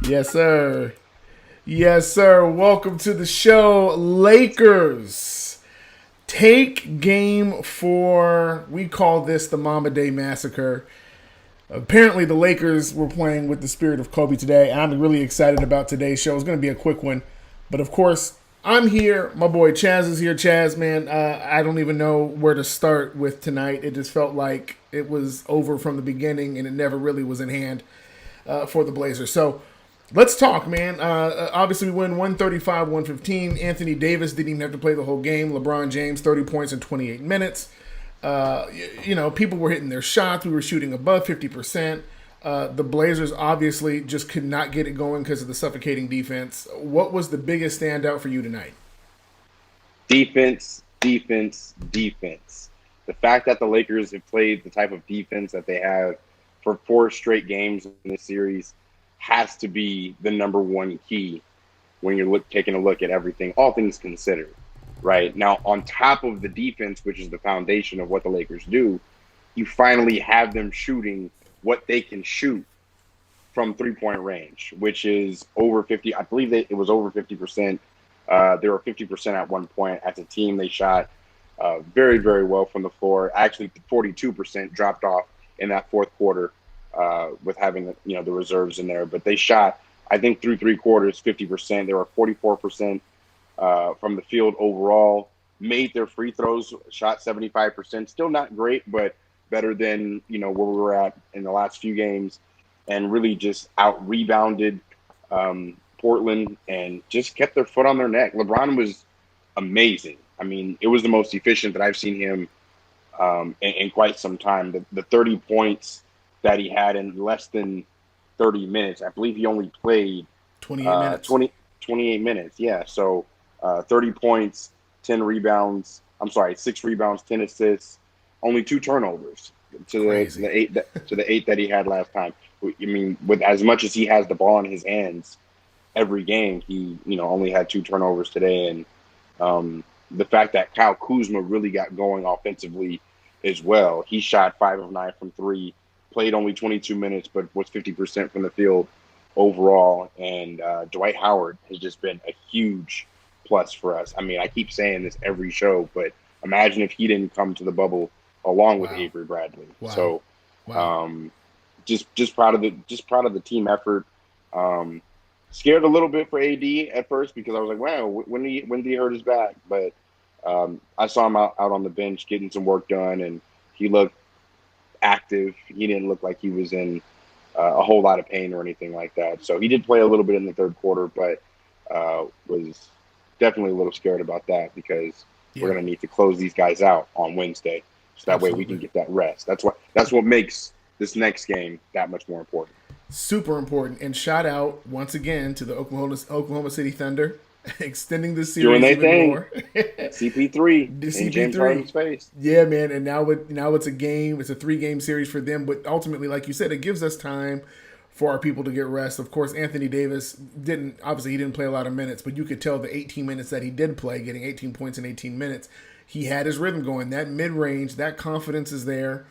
Yes, sir. Yes, sir. Welcome to the show, Lakers. Take game 4. We call this the Mamba Day Massacre. Apparently, the Lakers were playing with the spirit of Kobe today. I'm really excited about today's show. It's going to be a quick one. But of course, I'm here. My boy Chaz is here. Chaz, man, I don't even know where to start with tonight. It just felt like it was over from the beginning, and it never really was in hand for the Blazers. So, let's talk, man. Obviously, we win 135-115. Anthony Davis didn't even have to play the whole game. LeBron James, 30 points in 28 minutes. People were hitting their shots. We were shooting above 50%. The Blazers obviously just could not get it going because of the suffocating defense. What was the biggest standout for you tonight? Defense, defense, defense. The fact that the Lakers have played the type of defense that they have for 4 straight games in this series has to be the number one key when you're taking a look at everything, all things considered, right? Now, on top of the defense, which is the foundation of what the Lakers do, you finally have them shooting what they can shoot from three-point range, which is over 50. I believe it was over 50%. They were 50% at one point. As a team, they shot very, very well from the floor. Actually, 42% dropped off in that fourth quarter. With having the reserves in there, but they shot, I think, through 3 quarters 50%. They were 44% from the field overall. Made their free throws, shot 75%. Still not great, but better than where we were at in the last few games. And really just out rebounded Portland and just kept their foot on their neck. LeBron was amazing. I mean, it was the most efficient that I've seen him in quite some time. The 30 points that he had in less than 30 minutes. I believe he only played 28 minutes. 28 minutes, yeah. So 30 points, 10 rebounds. I'm sorry, 6 rebounds, 10 assists, only 2 turnovers to the 8 that he had last time. I mean, with as much as he has the ball in his hands every game, he only had 2 turnovers today. And the fact that Kyle Kuzma really got going offensively as well. He shot 5 of 9 from 3. Played only 22 minutes, but was 50% from the field overall. And Dwight Howard has just been a huge plus for us. I mean, I keep saying this every show, but imagine if he didn't come to the bubble along with Avery Bradley. Wow. So, Wow. just proud of the team effort. Scared a little bit for AD at first because I was like, wow, when did he hurt his back? But I saw him out on the bench getting some work done, and he looked active. He didn't look like he was in a whole lot of pain or anything like that. So he did play a little bit in the third quarter, but was definitely a little scared about that because we're going to need to close these guys out on Wednesday, so that way we can get that rest. That's what makes this next game that much more important. Super important. And shout out once again to the Oklahoma City Thunder. Extending the series even more. CP3 in James Harden's face. Yeah, man. And now it's a game. It's a 3-game series for them. But ultimately, like you said, it gives us time for our people to get rest. Of course, Anthony Davis didn't play a lot of minutes, but you could tell the 18 minutes that he did play, getting 18 points in 18 minutes, he had his rhythm going. That mid-range, that confidence is there.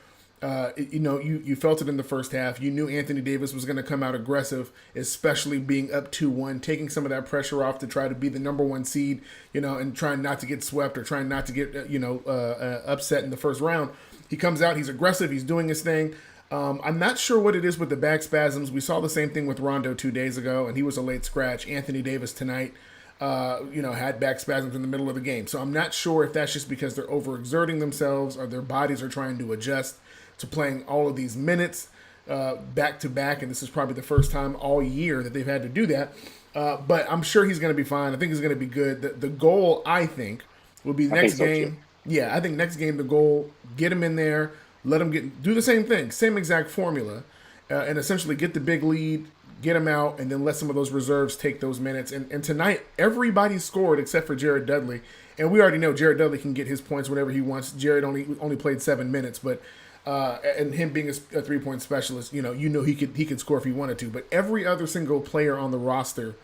You felt it in the first half. You knew Anthony Davis was going to come out aggressive, especially being up 2-1, taking some of that pressure off to try to be the number 1 seed, and trying not to get swept or trying not to get, upset in the first round. He comes out, he's aggressive, he's doing his thing. I'm not sure what it is with the back spasms. We saw the same thing with Rondo 2 days ago, and he was a late scratch. Anthony Davis tonight, had back spasms in the middle of the game. So I'm not sure if that's just because they're overexerting themselves or their bodies are trying to adjust to playing all of these minutes back to back, and this is probably the first time all year that they've had to do that. But I'm sure he's going to be fine. I think he's going to be good. The goal, I think, will be the next game. Yeah, I think next game the goal, get him in there, let him do the same thing, same exact formula, and essentially get the big lead, get them out, and then let some of those reserves take those minutes. And tonight, everybody scored except for Jared Dudley. And we already know Jared Dudley can get his points whenever he wants. Jared only played 7 minutes, but and him being a 3-point specialist, you know he could score if he wanted to. But every other single player on the roster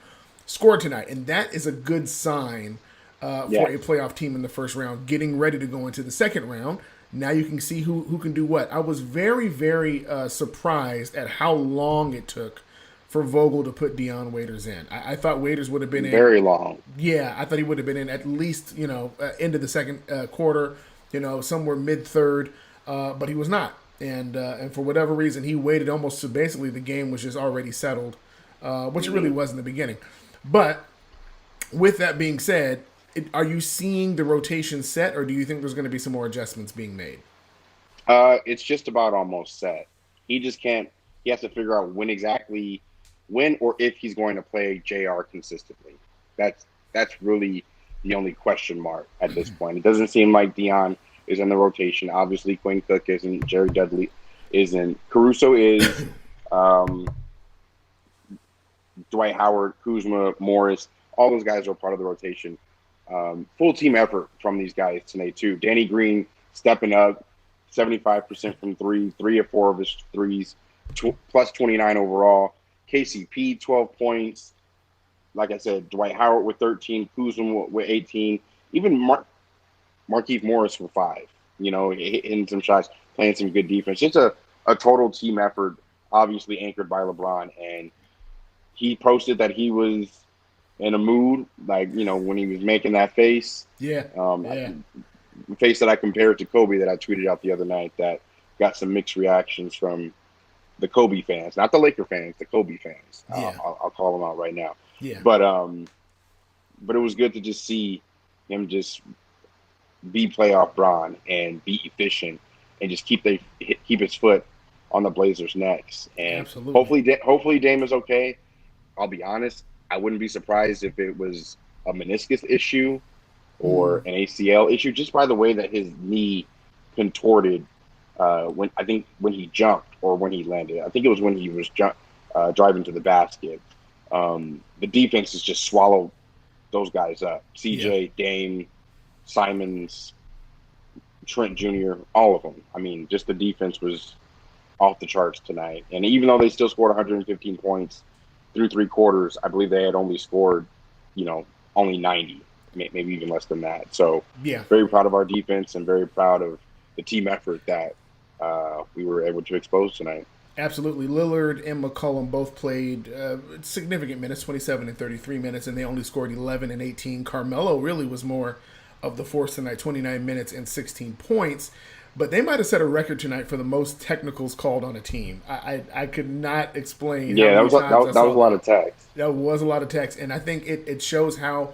scored tonight, and that is a good sign for a playoff team in the first round, getting ready to go into the second round. Now you can see who can do what. I was very, very surprised at how long it took for Vogel to put Dion Waiters in. I thought Waiters would have been in very long. Yeah, I thought he would have been in at least into the second quarter, somewhere mid third, but he was not. And for whatever reason, he waited almost to basically the game was just already settled, which it really was in the beginning. But with that being said, are you seeing the rotation set, or do you think there's going to be some more adjustments being made? It's just about almost set. He just can't. He has to figure out when or if he's going to play JR consistently. That's really the only question mark at this point. It doesn't seem like Dion is in the rotation. Obviously, Quinn Cook isn't. Jerry Dudley isn't. Caruso is. Dwight Howard, Kuzma, Morris, all those guys are part of the rotation. Full team effort from these guys tonight, too. Danny Green stepping up, 75% from 3 or 4 of his threes, plus 29 overall. KCP, 12 points. Like I said, Dwight Howard with 13, Kuzma with 18. Even Markieff Morris with 5, hitting some shots, playing some good defense. It's a total team effort, obviously anchored by LeBron. And he posted that he was in a mood, when he was making that face. Yeah. Face that I compared to Kobe that I tweeted out the other night that got some mixed reactions from the Kobe fans, not the Laker fans, the Kobe fans. Yeah. I'll call them out right now. Yeah. But it was good to just see him just be playoff Bron and be efficient and just keep his foot on the Blazers' necks. And hopefully Dame is okay. I'll be honest, I wouldn't be surprised if it was a meniscus issue or an ACL issue, just by the way that his knee contorted when he jumped or when he landed. I think it was when he was driving to the basket. The defense has just swallowed those guys up. CJ, Dame, Simons, Trent Jr., all of them. I mean, just the defense was off the charts tonight. And even though they still scored 115 points through 3 quarters, I believe they had only scored, only 90, maybe even less than that. So very proud of our defense and very proud of the team effort that we were able to expose tonight. Absolutely. Lillard and McCollum both played significant minutes, 27 and 33 minutes, and they only scored 11 and 18. Carmelo really was more of the force tonight, 29 minutes and 16 points. But they might have set a record tonight for the most technicals called on a team. I could not explain. Yeah, that was a lot of text. That was a lot of text, and I think it shows how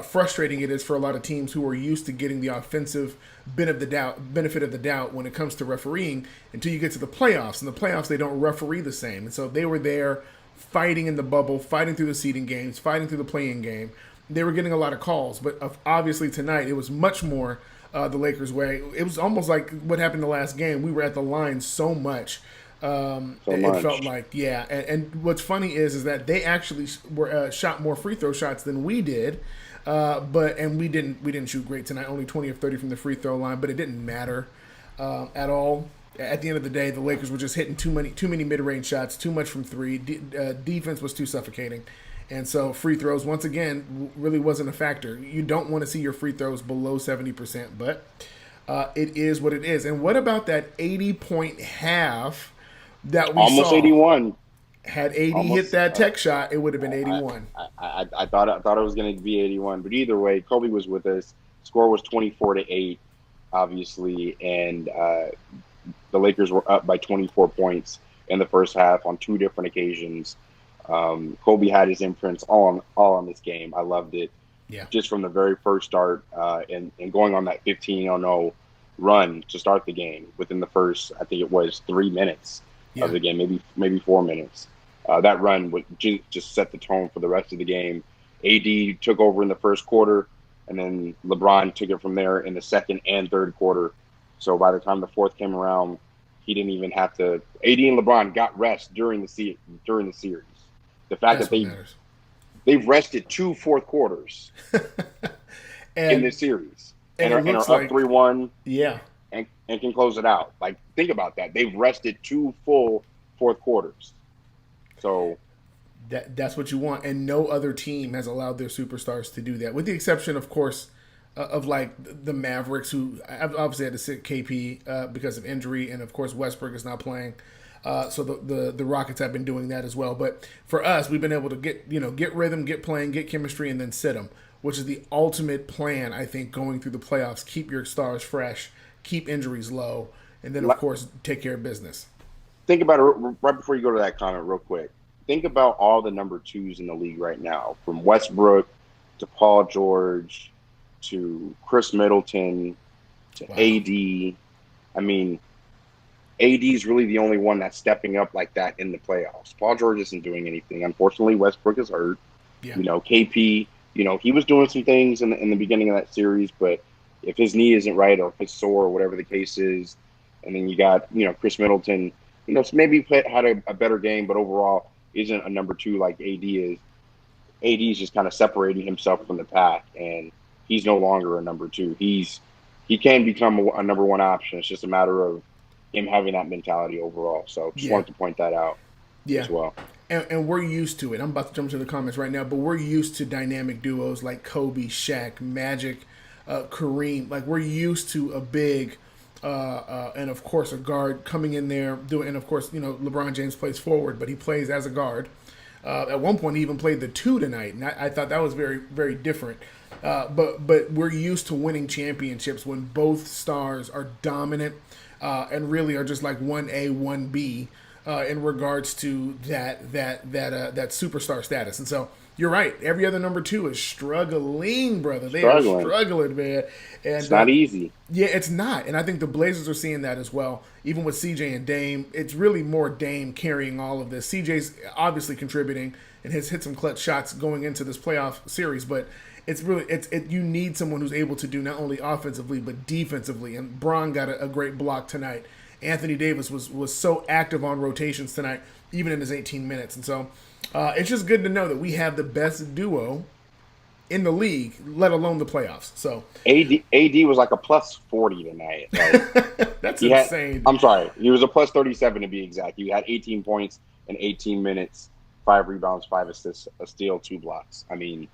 frustrating it is for a lot of teams who are used to getting the offensive benefit of the doubt when it comes to refereeing until you get to the playoffs. In the playoffs, they don't referee the same, and so they were there fighting in the bubble, fighting through the seeding games, fighting through the play-in game. They were getting a lot of calls, but obviously tonight it was much more the Lakers' way. It was almost like what happened the last game. We were at the line so much. It felt like, And what's funny is that they actually were shot more free throw shots than we did. But we didn't shoot great tonight. Only 20 of 30 from the free throw line, but it didn't matter at all. At the end of the day, the Lakers were just hitting too many mid-range shots, too much from 3. Defense was too suffocating. And so free throws, once again, really wasn't a factor. You don't want to see your free throws below 70%, but it is what it is. And what about that 80-point half that we almost saw? 81. Had AD hit that tech shot, it would have been 81. I thought it was going to be 81, but either way, Kobe was with us. Score was 24-8, obviously, and the Lakers were up by 24 points in the first half on 2 different occasions. Kobe had his imprints all on this game. I loved it. Yeah. Just from the very first start and going on that 15-0 run to start the game within the first, I think it was 3 minutes of the game, maybe 4 minutes. That run would just set the tone for the rest of the game. AD took over in the first quarter, and then LeBron took it from there in the second and third quarter. So by the time the fourth came around, he didn't even have to. AD and LeBron got rest during the series. The fact That's that what matters. they've rested 2 4 quarters in and this series and it and looks are up like 3-1 yeah. and can close it out. Like, think about that. They've rested 2 full 4 quarters. So That's what you want, and no other team has allowed their superstars to do that, with the exception, of course, of like the Mavericks, who obviously had to sit KP because of injury, and of course Westbrook is not playing. So the Rockets have been doing that as well. But for us, we've been able to get rhythm, get playing, get chemistry, and then sit them, which is the ultimate plan, I think, going through the playoffs. Keep your stars fresh, keep injuries low, and then of course take care of business. think about it right before you go to that comment, real quick. Think about all the number twos in the league right now, from Westbrook to Paul George to Chris Middleton to Wow. AD. I mean, AD is really the only one that's stepping up like that in the playoffs. Paul George isn't doing anything. Unfortunately, Westbrook is hurt. Yeah. KP, he was doing some things in the beginning of that series, but if his knee isn't right or if it's sore or whatever the case is, and then you got, Chris Middleton, so maybe had a better game, but overall isn't a number two like AD is. AD is just kind of separating himself from the pack, and he's no longer a number two. He can become a number one option. It's just a matter of him having that mentality overall. So just Yeah. wanted to point that out Yeah. as well. And we're used to it. I'm about to jump into the comments right now, but we're used to dynamic duos like Kobe, Shaq, Magic, Kareem. Like, we're used to a big, and of course a guard coming in there doing. And of course, LeBron James plays forward, but he plays as a guard. At one point, he even played the two tonight, and I thought that was very, very different. But we're used to winning championships when both stars are dominant and really are just like 1A, 1B in regards to that superstar status. And so you're right. Every other number two is struggling, brother. They are struggling, man. And it's not easy. Yeah, it's not. And I think the Blazers are seeing that as well. Even with CJ and Dame, it's really more Dame carrying all of this. CJ's obviously contributing and has hit some clutch shots going into this playoff series, but it's really you need someone who's able to do not only offensively but defensively. And Braun got a great block tonight. Anthony Davis was so active on rotations tonight, even in his 18 minutes. And so it's just good to know that we have the best duo in the league, let alone the playoffs. So AD was like a plus 40 tonight. Like, that's insane. I'm sorry, he was a plus 37 to be exact. He had 18 points in 18 minutes, 5 rebounds, 5 assists, a steal, 2 blocks. I mean,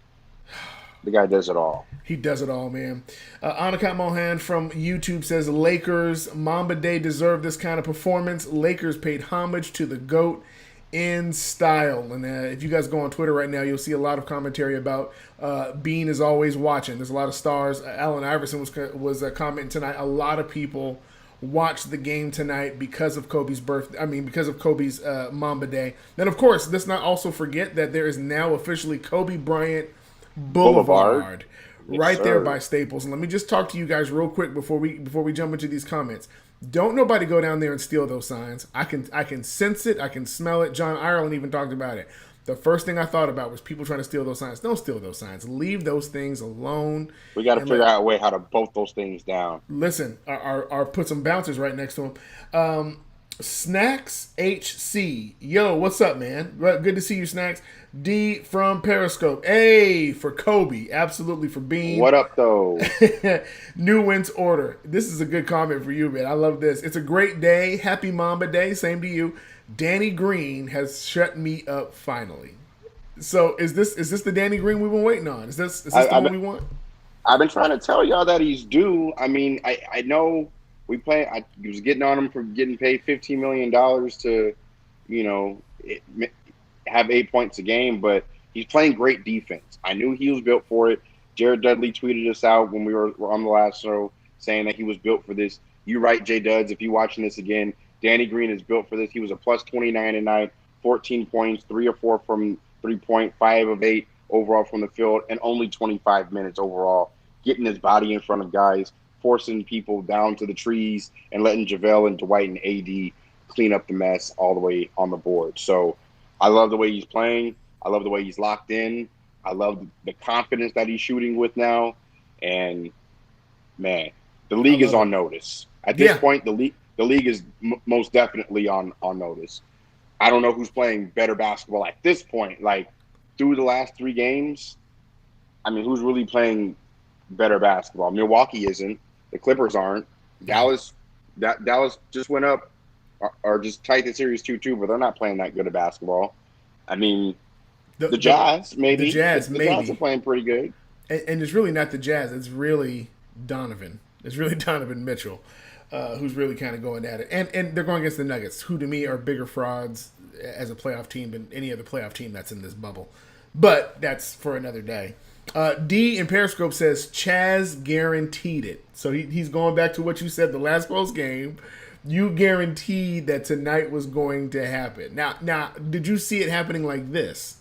the guy does it all. He does it all, man. Anakat Mohan from YouTube says, Lakers, Mamba Day deserve this kind of performance. Lakers paid homage to the GOAT in style. And if you guys go on Twitter right now, you'll see a lot of commentary about Bean is always watching. There's a lot of stars. Allen Iverson was commenting tonight. A lot of people watched the game tonight because of Kobe's because of Kobe's Mamba Day. Then, of course, let's not also forget that there is now officially Kobe Bryant Boulevard. Right there by Staples. And let me just talk to you guys real quick before we jump into these comments. Don't nobody go down there and steal those signs. I can sense it. I can smell it. John Ireland even talked about it. The first thing I thought about was people trying to steal those signs. Don't steal those signs. Leave those things alone. We got to figure out a way how to bolt those things down. Listen, or put some bouncers right next to them. Snacks HC. Yo, what's up, man? Good to see you, Snacks. D from Periscope. Hey, for Kobe. Absolutely for Bean. What up, though? New wins order. This is a good comment for you, man. I love this. It's a great day. Happy Mamba Day. Same to you. Danny Green has shut me up finally. So is this the Danny Green we've been waiting on? Is this the one we want? I've been trying to tell y'all that he's due. I mean, I know I was getting on him for getting paid $15 million to, have 8 points a game, but he's playing great defense. I knew he was built for it. Jared Dudley tweeted us out when we were on the last show saying that he was built for this. You're right, J Duds. If you're watching this again, Danny Green is built for this. He was a plus 29 tonight, 14 points, 3 of 4 from 3-point, 5 of 8 overall from the field, and only 25 minutes overall, getting his body in front of guys, forcing people down to the trees, and letting JaVale and Dwight and AD clean up the mess all the way on the board. So I love the way he's playing. I love the way he's locked in. I love the confidence that he's shooting with now. And, man, the league is on notice. At this point, the league is most definitely on notice. I don't know who's playing better basketball at this point. Like through the last 3 games, I mean, who's really playing better basketball? Milwaukee isn't. The Clippers aren't. Yeah. Dallas just went up or just tied the series 2-2, but they're not playing that good of basketball. I mean, The the the Jazz the maybe Jazz the Jazz are maybe, playing pretty good. and it's really not the Jazz. It's really Donovan. It's really Donovan Mitchell, who's really kind of going at it. And they're going against the Nuggets, who to me are bigger frauds as a playoff team than any other playoff team that's in this bubble. But that's for another day. D in Periscope says Chaz guaranteed it. So he's going back to what you said the last post game. You guaranteed that tonight was going to happen. Now, did you see it happening like this?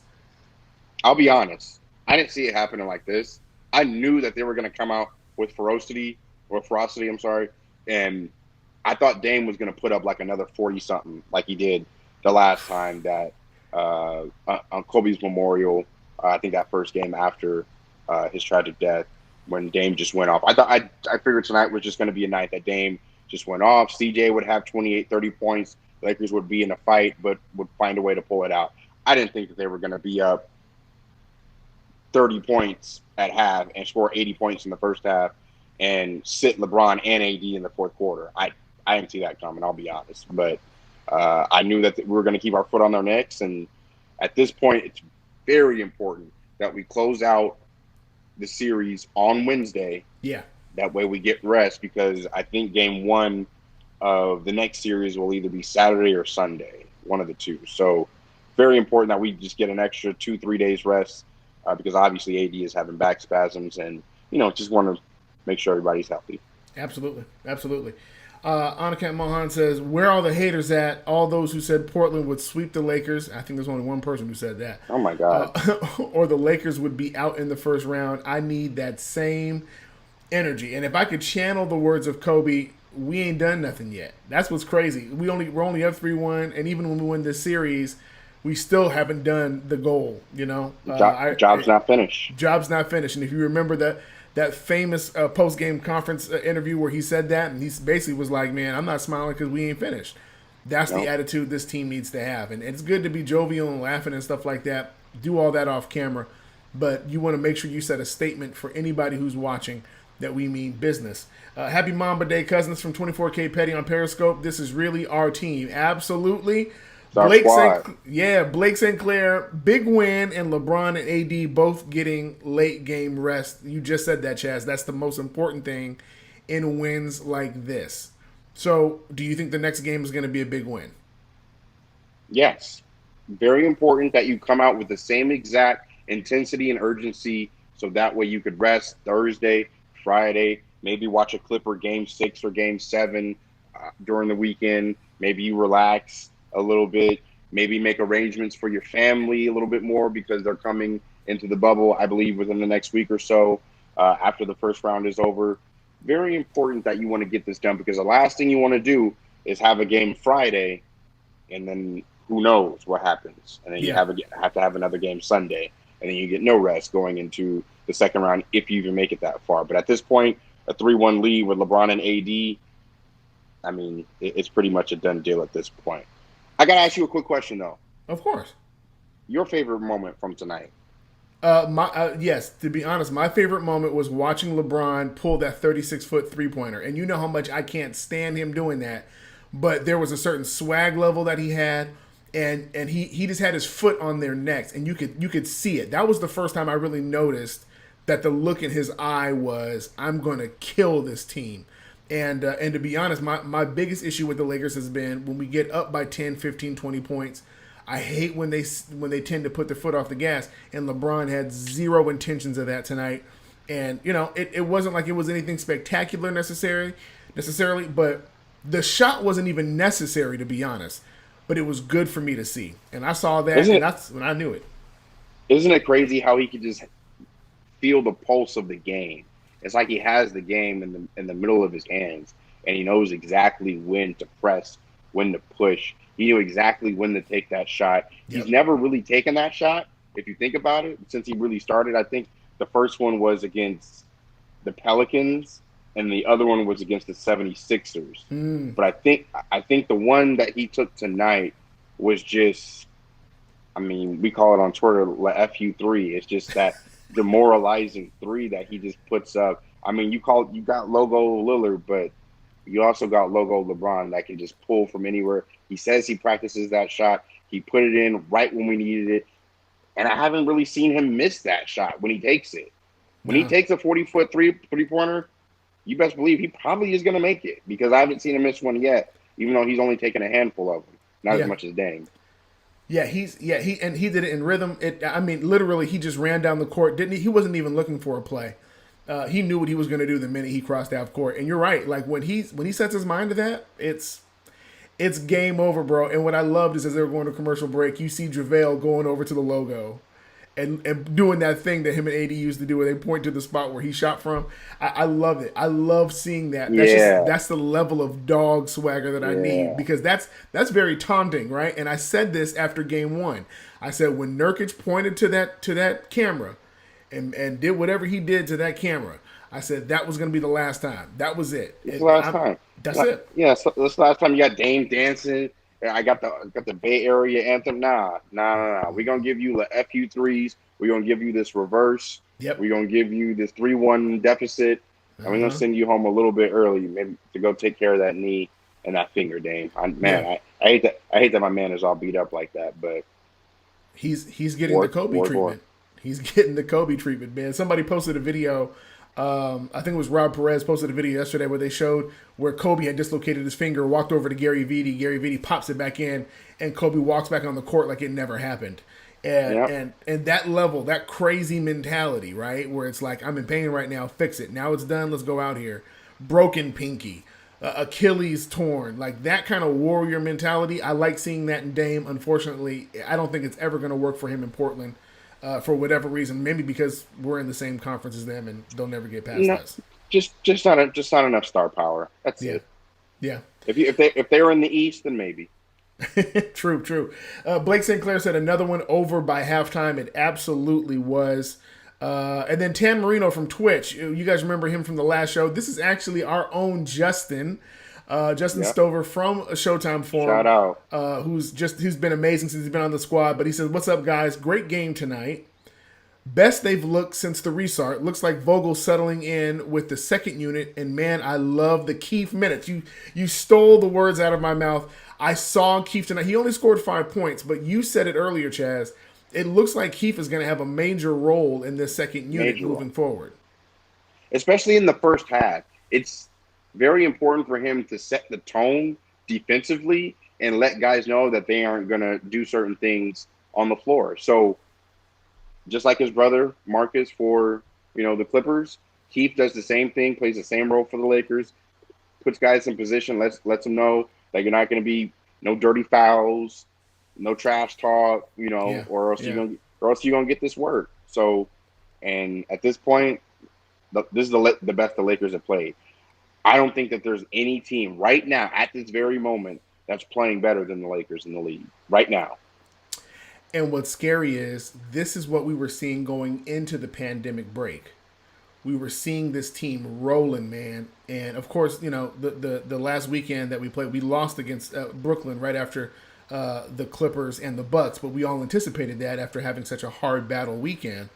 I'll be honest. I didn't see it happening like this. I knew that they were going to come out with ferocity. I'm sorry, and I thought Dame was going to put up like another 40 something, like he did the last time that on Kobe's memorial. I think that first game after his tragic death, when Dame just went off. I figured tonight was just going to be a night that Dame just went off. CJ would have 28, 30 points. Lakers would be in a fight, but would find a way to pull it out. I didn't think that they were going to be up 30 points at half and score 80 points in the first half and sit LeBron and AD in the fourth quarter. I didn't see that coming, I'll be honest. But I knew that we were going to keep our foot on their necks. And at this point, it's very important that we close out the series on Wednesday. Yeah. That way we get rest, because I think game 1 of the next series will either be Saturday or Sunday, one of the two. So very important that we just get an extra 2-3 days rest, because obviously AD is having back spasms, and just want to make sure everybody's healthy. Absolutely. Anakat Mohan says, where are the haters at? All those who said Portland would sweep the Lakers. I think there's only one person who said that. Oh, my God. Or the Lakers would be out in the first round. I need that same energy. And if I could channel the words of Kobe, we ain't done nothing yet. That's what's crazy. We're only up 3-1, and even when we win this series, we still haven't done the goal. Job's not finished. Job's not finished. And if you remember that famous post-game conference interview where he said that, and he basically was like, man, I'm not smiling because we ain't finished. That's the attitude this team needs to have. And it's good to be jovial and laughing and stuff like that. Do all that off camera. But you want to make sure you set a statement for anybody who's watching that we mean business. Happy Mamba Day, cousins from 24K Petty on Periscope. This is really our team. Absolutely. Blake St. Clair, big win, and LeBron and AD both getting late game rest. You just said that, Chaz. That's the most important thing in wins like this. So, do you think the next game is going to be a big win? Yes. Very important that you come out with the same exact intensity and urgency, so that way you could rest Thursday, Friday, maybe watch a Clipper game 6 or game 7 during the weekend. Maybe you relax a little bit, maybe make arrangements for your family a little bit more, because they're coming into the bubble, I believe, within the next week or so, after the first round is over. Very important that you want to get this done, because the last thing you want to do is have a game Friday, and then who knows what happens. And then you have to have another game Sunday, and then you get no rest going into the second round, if you even make it that far. But at this point, a 3-1 lead with LeBron and AD, I mean, it's pretty much a done deal at this point. I got to ask you a quick question, though. Of course. Your favorite moment from tonight? Yes, to be honest, my favorite moment was watching LeBron pull that 36-foot three-pointer. And you know how much I can't stand him doing that. But there was a certain swag level that he had, and he just had his foot on their necks, and you could see it. That was the first time I really noticed that the look in his eye was, I'm going to kill this team. And to be honest, my biggest issue with the Lakers has been when we get up by 10, 15, 20 points, I hate when they tend to put their foot off the gas, and LeBron had zero intentions of that tonight. And, it wasn't like it was anything spectacular necessarily, but the shot wasn't even necessary, to be honest. But it was good for me to see. And I saw that, and that's when I knew it. Isn't it crazy how he could just feel the pulse of the game? It's like he has the game in the middle of his hands, and he knows exactly when to press, when to push. He knew exactly when to take that shot. Yep. He's never really taken that shot, if you think about it, since he really started. I think the first one was against the Pelicans, and the other one was against the 76ers. But I think the one that he took tonight was just, I mean, we call it on Twitter FU3. It's just that demoralizing three that he just puts up. I mean, you got logo Lillard, but you also got logo LeBron that can just pull from anywhere. He says he practices that shot. He put it in right when we needed it. And I haven't really seen him miss that shot when he takes it. When he No. takes a 40-foot three-pointer, you best believe he probably is going to make it because I haven't seen him miss one yet, even though he's only taken a handful of them. Not as Yeah. much as Dame. Yeah, he did it in rhythm. I mean, literally, he just ran down the court. Didn't he? He wasn't even looking for a play. He knew what he was going to do the minute he crossed half court. And you're right. Like when he sets his mind to that, it's game over, bro. And what I loved is as they were going to commercial break, you see JaVale going over to the logo and doing that thing that him and AD used to do where they point to the spot where he shot from. I love it. I love seeing that. Yeah. That's the level of dog swagger that I need Yeah. because that's very taunting, right? And I said this after game one. I said when Nurkic pointed to that camera and did whatever he did to that camera, I said that was going to be the last time. That was it. It's the last time. That's it. Yeah, so this last time you got Dame dancing. I got the Bay Area anthem. Nah. We're gonna give you the FU threes. We're gonna give you this reverse. Yep. We're gonna give you this 3-1 deficit. And we're gonna send you home a little bit early, maybe to go take care of that knee and that finger, Dame. I hate that. I hate that my man is all beat up like that. But he's getting the Kobe treatment. He's getting the Kobe treatment, man. Somebody posted a video. I think it was Rob Perez posted a video yesterday where they showed where Kobe had dislocated his finger, walked over to Gary Vitti. Gary Vitti pops it back in, and Kobe walks back on the court like it never happened. And that level, that crazy mentality, right, where it's like I'm in pain right now, fix it. Now it's done. Let's go out here. Broken pinky, Achilles torn, like that kind of warrior mentality. I like seeing that in Dame. Unfortunately, I don't think it's ever going to work for him in Portland. For whatever reason, maybe because we're in the same conference as them and they'll never get past us. Just not enough star power. That's it. Yeah. If they were in the East, then maybe. True. Blake St. Clair said another one over by halftime. It absolutely was. And then Tan Marino from Twitch. You guys remember him from the last show. This is actually our own Justin. Justin Stover from Showtime Forum. Shout out. Who's been amazing since he's been on the squad. But he says, "What's up, guys? Great game tonight. Best they've looked since the restart. Looks like Vogel settling in with the second unit. And man, I love the Keith minutes. You stole the words out of my mouth. I saw Keith tonight. He only scored 5 points, but you said it earlier, Chaz. It looks like Keith is going to have a major role in this second unit moving forward, especially in the first half. It's very important for him to set the tone defensively and let guys know that they aren't going to do certain things on the floor. So just like his brother Marcus for, the Clippers, Keith does the same thing, plays the same role for the Lakers, puts guys in position, lets them know that you're not going to be no dirty fouls, no trash talk, or else you're going to get this work. So, and at this point, this is the best the Lakers have played. I don't think that there's any team right now at this very moment that's playing better than the Lakers in the league right now. And what's scary is this is what we were seeing going into the pandemic break. We were seeing this team rolling, man. And of course, the last weekend that we played, we lost against Brooklyn right after the Clippers and the Bucks. But we all anticipated that after having such a hard battle weekend.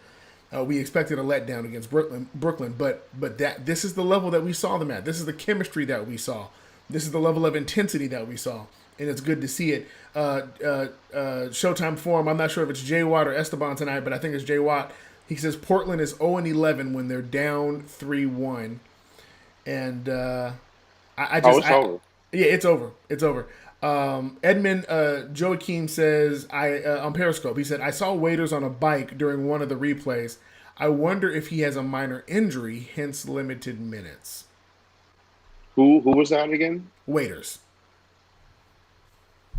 We expected a letdown against Brooklyn, but this is the level that we saw them at. This is the chemistry that we saw. This is the level of intensity that we saw, and it's good to see it. Showtime Forum, I'm not sure if it's Jay Watt or Esteban tonight, but I think it's Jay Watt. He says Portland is 0-11 when they're down 3-1, and it's over. Yeah, it's over. It's over. Edmund Joaquim says, on Periscope, he said, I saw Waiters on a bike during one of the replays. I wonder if he has a minor injury, hence limited minutes. Who was that again? Waiters.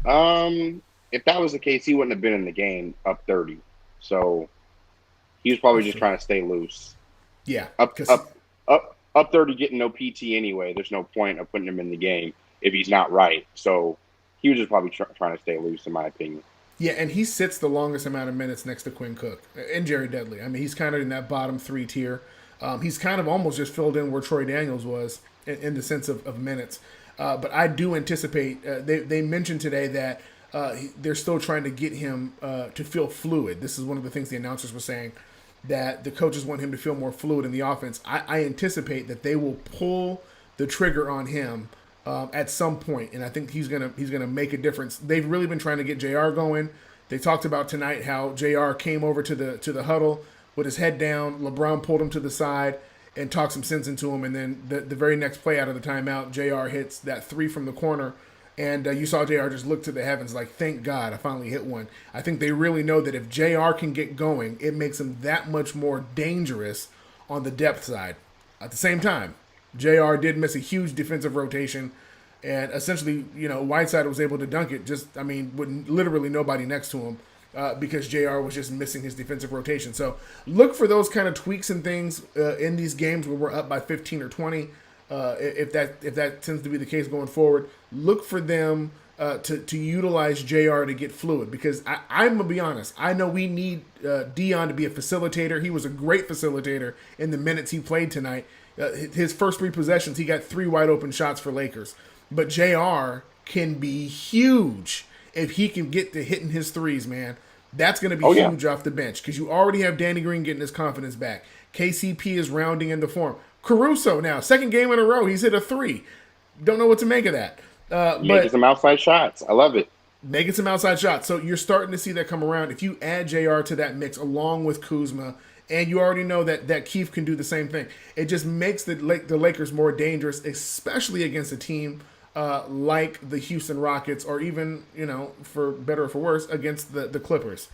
If that was the case, he wouldn't have been in the game up 30. So he was probably just trying to stay loose. Yeah. Up 30 getting no PT anyway. There's no point of putting him in the game if he's not right. So he was just probably trying to stay loose, in my opinion. Yeah, and he sits the longest amount of minutes next to Quinn Cook and Jerry Dudley. I mean, he's kind of in that bottom 3 tier. He's kind of almost just filled in where Troy Daniels was in the sense of minutes. But I do anticipate, they mentioned today that they're still trying to get him to feel fluid. This is one of the things the announcers were saying, that the coaches want him to feel more fluid in the offense. I anticipate that they will pull the trigger on him at some point, and I think he's gonna make a difference. They've really been trying to get Jr. going. They talked about tonight how Jr. came over to the huddle with his head down. LeBron pulled him to the side and talked some sense into him, and then the very next play out of the timeout, Jr. hits that three from the corner. And you saw JR just look to the heavens like, thank God I finally hit one. I think they really know that if JR can get going, it makes him that much more dangerous on the depth side. At the same time, JR did miss a huge defensive rotation. And essentially, Whiteside was able to dunk it with literally nobody next to him because JR was just missing his defensive rotation. So look for those kind of tweaks and things in these games where we're up by 15 or 20. If that tends to be the case going forward, look for them to utilize JR to get fluid, because I'm gonna be honest. I know we need Dion to be a facilitator. He was a great facilitator in the minutes he played tonight. His first three possessions, he got three wide open shots for Lakers. But JR can be huge if he can get to hitting his threes, man. That's going to be huge off the bench, because you already have Danny Green getting his confidence back. KCP is rounding into form. Caruso now, second game in a row, he's hit a three. Don't know what to make of that. Making some outside shots. I love it. Making some outside shots. So you're starting to see that come around. If you add JR to that mix along with Kuzma, and you already know that Keith can do the same thing, it just makes the Lakers more dangerous, especially against a team like the Houston Rockets, or even, for better or for worse, against the Clippers.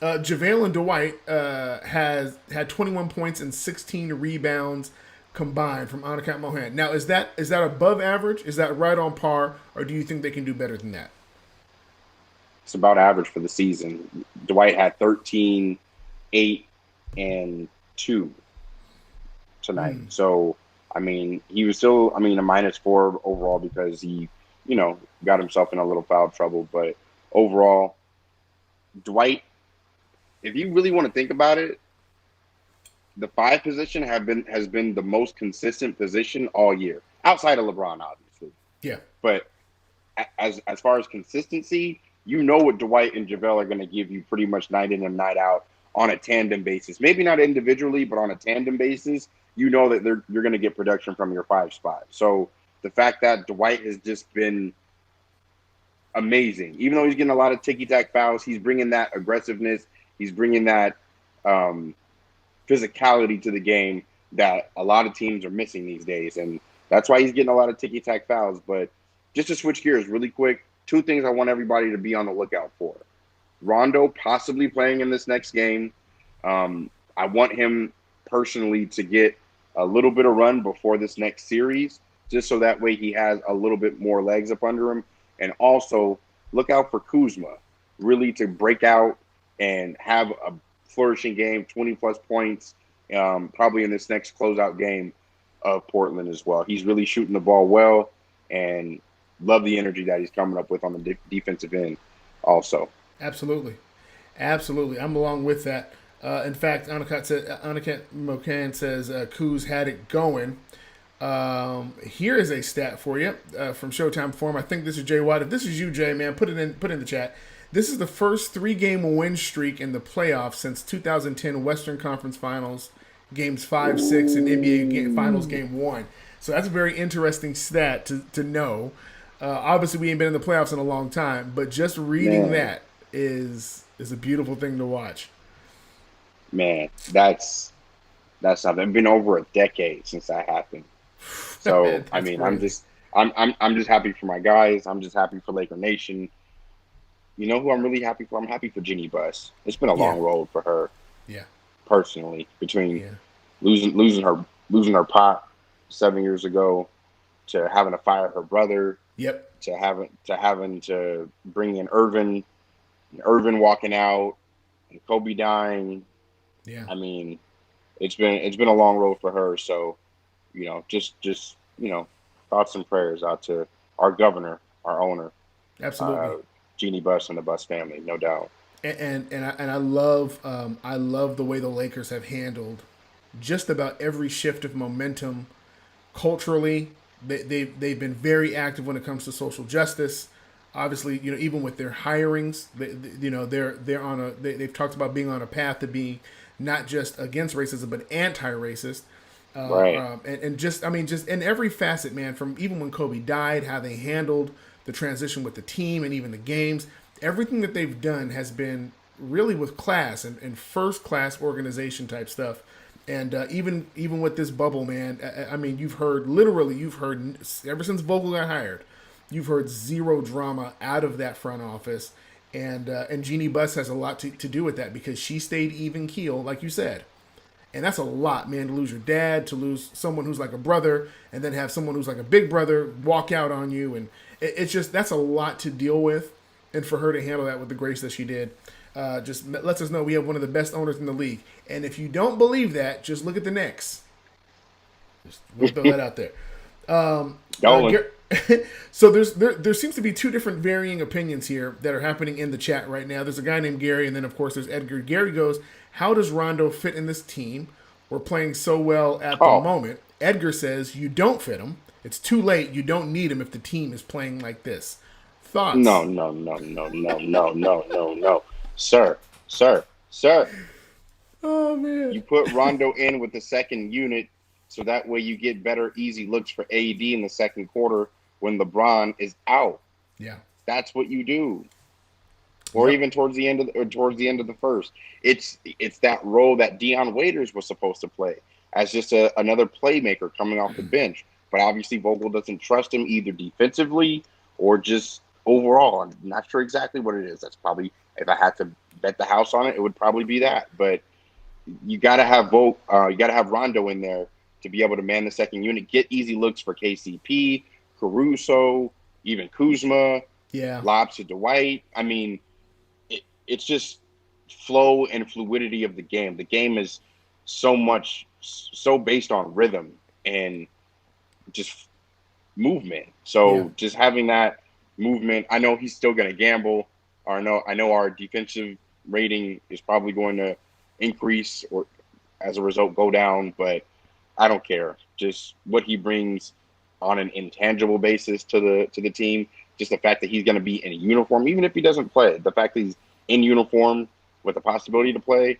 JaVale Dwight has had 21 points and 16 rebounds combined from Anakat Mohan. Now, is that above average? Is that right on par? Or do you think they can do better than that? It's about average for the season. Dwight had 13, 8, and 2 tonight. So, he was still, a -4 overall because he, got himself in a little foul trouble. But overall, Dwight, if you really want to think about it, the 5 position has been the most consistent position all year, outside of LeBron, obviously. Yeah. But as far as consistency, what Dwight and JaVale are going to give you pretty much night in and night out on a tandem basis. Maybe not individually, but on a tandem basis, that you're going to get production from your 5 spot. So the fact that Dwight has just been amazing, even though he's getting a lot of ticky-tack fouls, he's bringing that aggressiveness. He's bringing that physicality to the game that a lot of teams are missing these days. And that's why he's getting a lot of ticky-tack fouls. But just to switch gears really quick, 2 things I want everybody to be on the lookout for. Rondo possibly playing in this next game. I want him personally to get a little bit of run before this next series, just so that way he has a little bit more legs up under him. And also look out for Kuzma really to break out and have a flourishing game, 20-plus points, probably in this next closeout game of Portland as well. He's really shooting the ball well, and love the energy that he's coming up with on the defensive end also. Absolutely. I'm along with that. In fact, Anakat Mokan says Kuz had it going. Here is a stat for you from Showtime Forum. I think this is Jay Watt. If this is you, Jay, man, put it in the chat. This is the first 3-game win streak in the playoffs since 2010 Western Conference Finals, games 5, 6, and NBA Finals game 1. So that's a very interesting stat to know. Obviously, we ain't been in the playoffs in a long time, but just reading that is a beautiful thing to watch. Man, that's something. It's been over a decade since that happened. So crazy. I'm just happy for my guys. I'm just happy for Laker Nation. You know who I'm really happy for? I'm happy for Jeannie Buss. It's been a long road for her. Yeah. Personally, between losing her pop 7 years ago, to having to fire her brother. Yep. To having to bring in Irvin walking out, and Kobe dying. Yeah. It's been a long road for her. So, just thoughts and prayers out to our governor, our owner. Absolutely. Jeannie Buss and the Buss family, no doubt. And I love the way the Lakers have handled just about every shift of momentum culturally, they've been very active when it comes to social justice. Obviously, even with their hirings, they're on they've talked about being on a path to being not just against racism but anti-racist. Right. And just, just in every facet, man, from even when Kobe died, how they handled the transition with the team and even the games, everything that they've done has been really with class and first class organization type stuff. And even with this bubble, man, you've heard ever since Vogel got hired, you've heard zero drama out of that front office. And Jeannie Buss has a lot to do with that because she stayed even keel, like you said. And that's a lot, man, to lose your dad, to lose someone who's like a brother, and then have someone who's like a big brother walk out on you. And it's just, that's a lot to deal with. And for her to handle that with the grace that she did, just lets us know we have one of the best owners in the league. And if you don't believe that, just look at the Knicks. We'll throw that out there. So there seems to be two different varying opinions here that are happening in the chat right now. There's a guy named Gary, and then of course there's Edgar. Gary goes, "How does Rondo fit in this team? We're playing so well at the moment." Edgar says, "You don't fit him. It's too late. You don't need him if the team is playing like this." Thoughts? No, sir. Oh man! You put Rondo in with the second unit, so that way you get better, easy looks for AD in the second quarter when LeBron is out. Yeah, that's what you do. Or even towards the end of the first. It's that role that Deion Waiters was supposed to play as just another playmaker coming off the bench. But obviously Vogel doesn't trust him either defensively or just overall. I'm not sure exactly what it is. That's probably, if I had to bet the house on it, it would probably be that. But you got to have Rondo in there to be able to man the second unit, get easy looks for KCP, Caruso, even Kuzma, lobs to Dwight. It's just flow and fluidity of the game. The game is so based on rhythm and just movement. So just having that movement, I know he's still going to gamble. Or I know our defensive rating is probably going to increase or as a result go down, but I don't care. Just what he brings on an intangible basis to the team. Just the fact that he's going to be in a uniform, even if he doesn't play. The fact that he's in uniform with the possibility to play,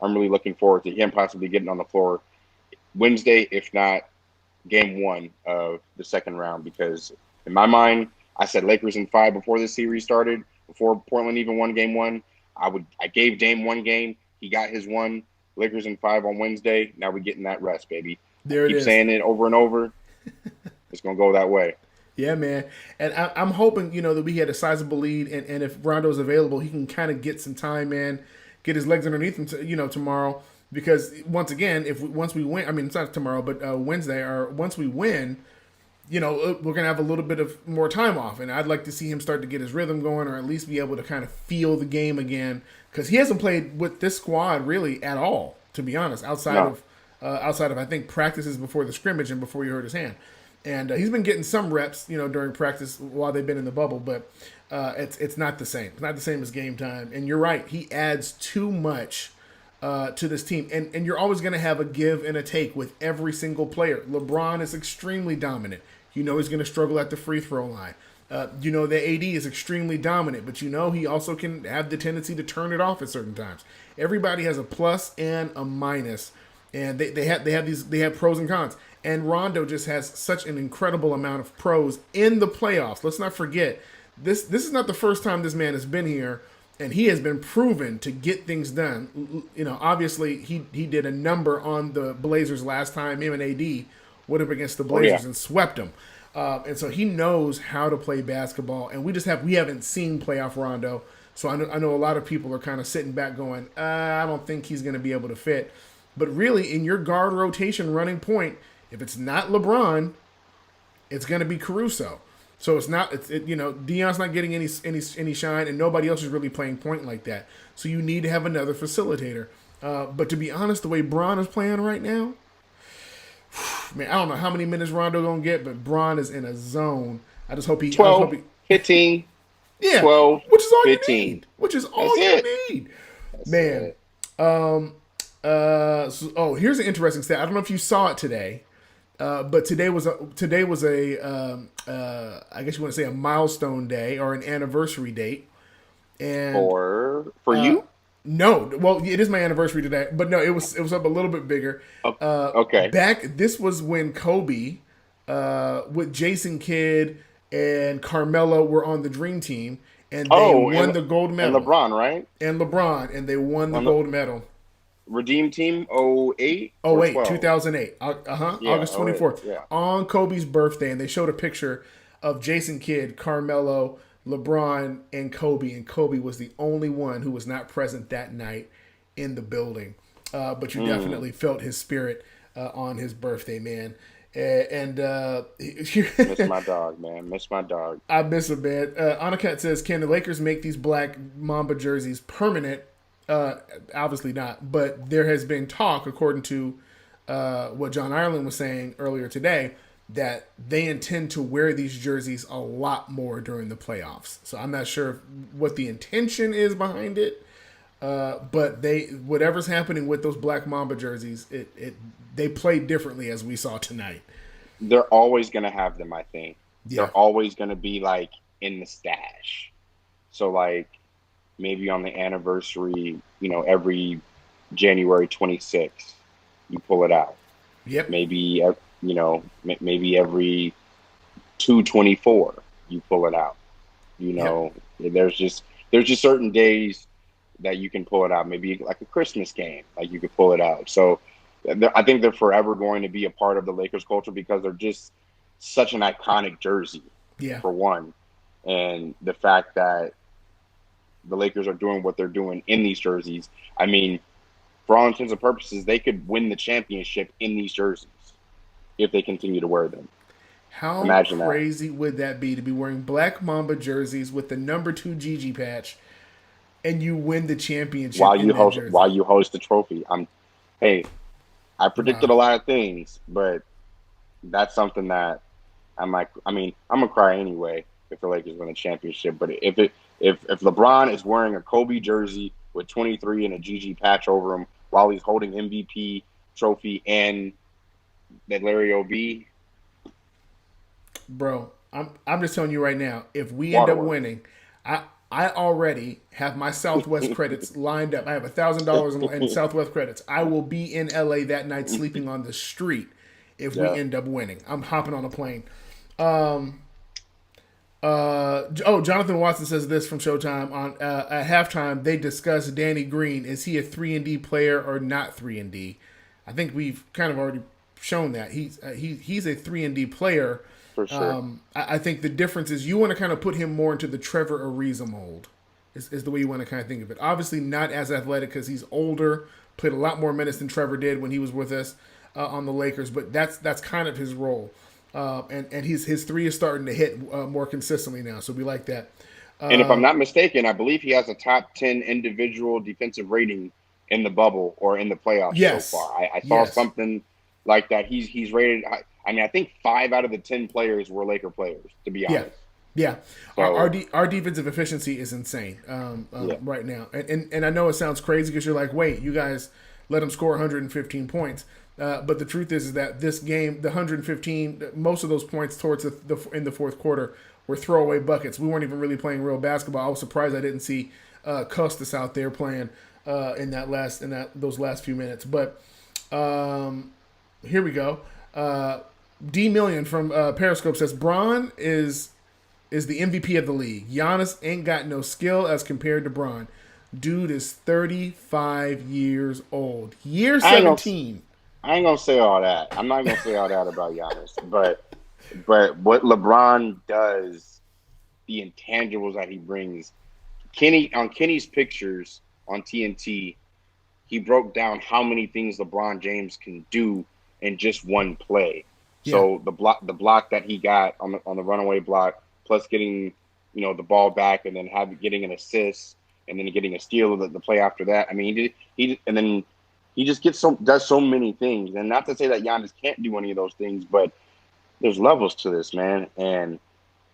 I'm really looking forward to him possibly getting on the floor Wednesday, if not game one of the second round. Because in my mind, I said Lakers in 5 before this series started, before Portland even won game one. I gave Dame 1 game. He got his 1. Lakers in 5 on Wednesday. Now we're getting that rest, baby. There it is. Keep saying it over and over. It's going to go that way. Yeah, man. And I'm hoping, that we had a sizable lead, and if Rondo's available, he can kind of get some time, man, get his legs underneath him, tomorrow. Because once again, once we win, it's not tomorrow, but Wednesday, or once we win, we're going to have a little bit of more time off. And I'd like to see him start to get his rhythm going, or at least be able to kind of feel the game again. Because he hasn't played with this squad really at all, to be honest, outside of I think practices before the scrimmage and before he hurt his hand. And he's been getting some reps, during practice while they've been in the bubble, but it's not the same. It's not the same as game time. And you're right, he adds too much to this team. And you're always going to have a give and a take with every single player. LeBron is extremely dominant. He's going to struggle at the free throw line. The AD is extremely dominant, but he also can have the tendency to turn it off at certain times. Everybody has a plus and a minus, and they have pros and cons. And Rondo just has such an incredible amount of pros in the playoffs. Let's not forget, this is not the first time this man has been here, and he has been proven to get things done. Obviously he did a number on the Blazers last time him and AD went up against the Blazers and swept them. And so he knows how to play basketball, and we haven't seen playoff Rondo. So I know a lot of people are kind of sitting back going, I don't think he's going to be able to fit. But really, in your guard rotation running point, if it's not LeBron, it's going to be Caruso. So it's not, Deion's not getting any shine, and nobody else is really playing point like that. So you need to have another facilitator. But to be honest, the way Bron is playing right now, man, I don't know how many minutes Rondo gonna get, but Bron is in a zone. I just hope he 12, 15. Yeah, 12, which is all 15. you need. Which is all you need, man. Here's an interesting stat. I don't know if you saw it today. But today was a I guess you want to say a milestone day or an anniversary date. And For you? no, well, it is my anniversary today, but no, it was up a little bit bigger. Oh, okay. Back this was when Kobe, with Jason Kidd and Carmelo were on the Dream Team, and they Oh, won the gold and medal. LeBron, right? And LeBron, and they won the On the gold medal. Redeem Team 08 Oh or wait, 12? 2008. Yeah, August oh 24th. eight. Yeah. On Kobe's birthday, and they showed a picture of Jason Kidd, Carmelo, LeBron, and Kobe. And Kobe was the only one who was not present that night in the building. But you definitely felt his spirit on his birthday, man. And Miss my dog, man. Miss my dog. I miss him, man. Anakat says, "Can the Lakers make these black Mamba jerseys permanent?" Obviously not, but there has been talk, according to what John Ireland was saying earlier today, that they intend to wear these jerseys a lot more during the playoffs. So I'm not sure what the intention is behind it, but whatever's happening with those black Mamba jerseys, they play differently as we saw tonight. They're always going to have them, I think. Yeah. They're always going to be like in the stash. So like maybe on the anniversary, every January 26th, you pull it out. Yep. Maybe maybe every 2/24 you pull it out. Yep. There's just certain days that you can pull it out. Maybe like a Christmas game, like you could pull it out. So I think they're forever going to be a part of the Lakers culture because they're just such an iconic jersey. Yeah. For one, and the fact that the Lakers are doing what they're doing in these jerseys. I mean, for all intents and purposes, they could win the championship in these jerseys if they continue to wear them. How Imagine crazy would that be to be wearing black Mamba jerseys with the number 2 GG patch, and you win the championship while in you that jersey? while you host the trophy. I predicted a lot of things, but that's something that I'm gonna cry anyway if the Lakers win a championship. But if LeBron is wearing a Kobe jersey with 23 and a GG patch over him while he's holding MVP trophy and that Larry O.B. Bro, I'm just telling you right now, if we end up winning, I already have my Southwest credits lined up. I have $1,000 in Southwest credits. I will be in LA that night sleeping on the street if we end up winning. I'm hopping on a plane. Jonathan Watson says this from Showtime on at halftime. They discussed Danny Green. Is he a 3-and-D player or not 3-and-D? I think we've kind of already shown that he's a 3-and-D player. For sure. I think the difference is you want to kind of put him more into the Trevor Ariza mold. Is the way you want to kind of think of it. Obviously not as athletic because he's older, played a lot more minutes than Trevor did when he was with us on the Lakers. But that's kind of his role. And his three is starting to hit more consistently now, so we like that. And if I'm not mistaken, I believe he has a top 10 individual defensive rating in the bubble or in the playoffs so far. I saw something like that. He's rated. I think 5 out of the 10 players were Laker players, to be honest. Yeah. So, our defensive efficiency is insane right now, and I know it sounds crazy because you're like, wait, you guys let him score 115 points. But the truth is that this game, the 115, most of those points towards in the fourth quarter were throwaway buckets. We weren't even really playing real basketball. I was surprised I didn't see Custis out there playing in those last few minutes. But here we go. D Million from Periscope says Bron is the MVP of the league. Giannis ain't got no skill as compared to Bron. Dude is 35 years old. Year 17. I ain't gonna say all that. I'm not gonna say all that about Giannis, but what LeBron does, the intangibles that he brings. Kenny's pictures on TNT, he broke down how many things LeBron James can do in just one play. Yeah. So the block that he got on the runaway block, plus getting the ball back and then getting an assist and then getting a steal of the play after that. I mean, he just does so many things. And not to say that Giannis can't do any of those things, but there's levels to this, man. And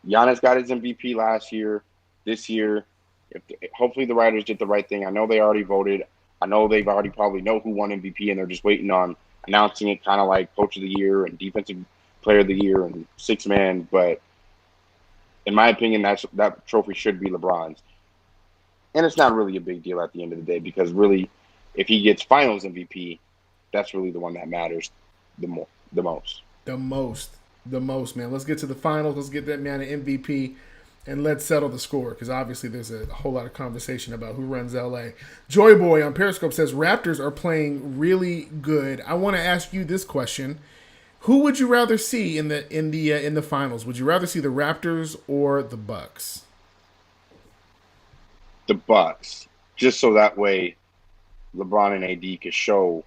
Giannis got his MVP last year. This year, hopefully the writers did the right thing. I know they already voted. I know they've already probably know who won MVP, and they're just waiting on announcing it kind of like Coach of the Year and Defensive Player of the Year and Sixth Man. But in my opinion, that trophy should be LeBron's. And it's not really a big deal at the end of the day because really, if he gets Finals MVP, that's really the one that matters the most. The most, man. Let's get to the finals. Let's get that man an MVP, and let's settle the score because obviously there's a whole lot of conversation about who runs LA. Joy Boy on Periscope says Raptors are playing really good. I want to ask you this question: who would you rather see in the finals? Would you rather see the Raptors or the Bucks? The Bucks, just so that way LeBron and AD can show